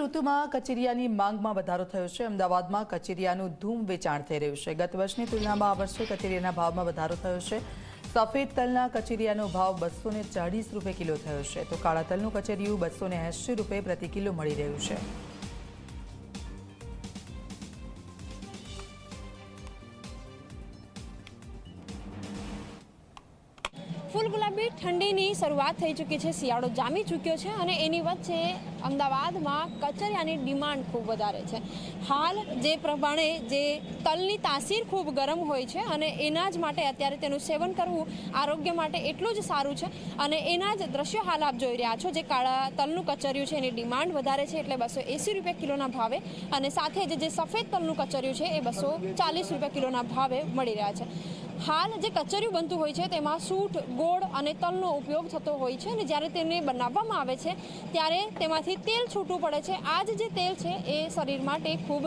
ઋતુમાં કચેરિયાની માંગમાં વધારો થયો છે। અમદાવાદમાં કચેરિયાનું ધૂમ વેચાણ થઈ રહ્યું છે। ગત વર્ષની તુલનામાં આ વર્ષે કચેરિયાના ભાવમાં વધારો થયો છે। સફેદ તલના કચેરિયાનો ભાવ 240 રૂપિયા કિલો થયો છે, તો કાળા તલનું કચેરિયું 280 રૂપિયા પ્રતિ કિલો મળી રહ્યું છે। ફૂલ ગુલાબી ઠંડીની શરૂઆત થઈ ચૂકી છે, શિયાળો જામી ચૂક્યો છે અને એની વચ્ચે અમદાવાદમાં કચરિયાની ડિમાન્ડ ખૂબ વધારે છે। હાલ જે પ્રમાણે જે તલની તાસીર ખૂબ ગરમ હોય છે અને એના જ માટે અત્યારે તેનું સેવન કરવું આરોગ્ય માટે એટલું જ સારું છે અને એના જ દ્રશ્યો હાલ આપ જોઈ રહ્યા છો। જે કાળા તલનું કચરિયું છે એની ડિમાન્ડ વધારે છે, એટલે 280 રૂપિયા કિલોના ભાવે, અને સાથે જે સફેદ તલનું કચરિયું છે એ 240 રૂપિયા કિલોના ભાવે મળી રહ્યા છે। હાલ જે કચરિયું બનતું હોય છે તેમાં સૂંઠ, ગોળ અને તલનો ઉપયોગ થતો હોય છે અને જ્યારે તેને બનાવવામાં આવે છે ત્યારે તેમાંથી તેલ છૂટું પડે છે। આ જે તેલ છે એ શરીર માટે ખૂબ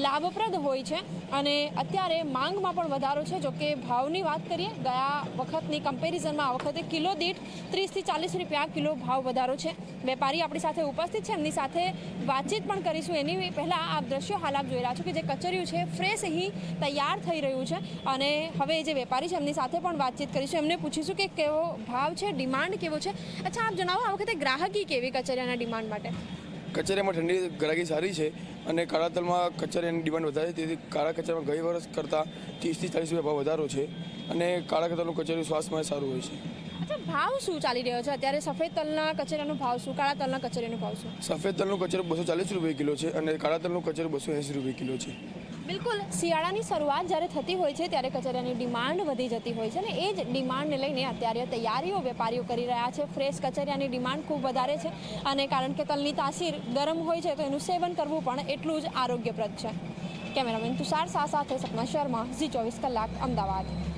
લાભપ્રદ હોય છે અને અત્યારે માંગમાં પણ વધારો છે। જો કે ભાવની વાત કરીએ, ગયા વખતની કમ્પેરિઝનમાં આ વખતે કિલો દીઠ 30 થી 40 રૂપિયા કિલો ભાવ વધારો છે। વેપારી આપણી સાથે ઉપસ્થિત છે, એમની સાથે વાતચીત પણ કરીશું। એની પહેલાં આપ દ્રશ્યો હાલ આપ જોઈ રહ્યા છો કે જે કચરિયું છે ફ્રેશ અહીં તૈયાર થઈ રહ્યું છે અને હવે જે વેપારી છે એમની સાથે પણ વાતચીત કરીશું। એમને પૂછીશું કે કેવો ભાવ છે, ડિમાન્ડ કેવો છે। અચ્છા, આપ જણાવો આ વખતે ગ્રાહકી કેવી કચરિયાના ડિમાન્ડ માટે? કચરિયામાં ઠંડી ગ્રાહકી સારી છે અને કાળા તલમાં કચરિયાની ડિમાન્ડ વધારે છે, તેથી કાળા કચરિયામાં ગઈ વર્ષ કરતાં 30 થી 40 રૂપિયા ભાવ વધારો છે અને કાળા તલનું કચરિયું સ્વાસ્થ્ય માટે સારું હોય છે। અચ્છા, ભાવ શું ચાલી રહ્યો છે અત્યારે? સફેદ તલના કચરિયાનો ભાવ શું, કાળા તલના કચરિયાનો ભાવ શું? સફેદ તલનું કચરિયું 240 રૂપિયા કિલો છે અને કાળા તલનું કચરિયું 280 રૂપિયા કિલો છે। બિલકુલ, શિયાળાની શરૂઆત જ્યારે થતી હોય છે ત્યારે કચરિયાની ડિમાન્ડ વધી જતી હોય છે અને એ જ ડિમાન્ડને લઈને અત્યારે તૈયારીઓ વેપારીઓ કરી રહ્યા છે। ફ્રેશ કચરિયાની ડિમાન્ડ ખૂબ વધારે છે અને કારણ કે તલની તાસીર ગરમ હોય છે તો એનું સેવન કરવું પણ એટલું જ આરોગ્યપ્રદ છે। કેમેરામેન તુષાર શાહ સાથે સપના શર્મા, ઝી 24 કલાક, અમદાવાદ।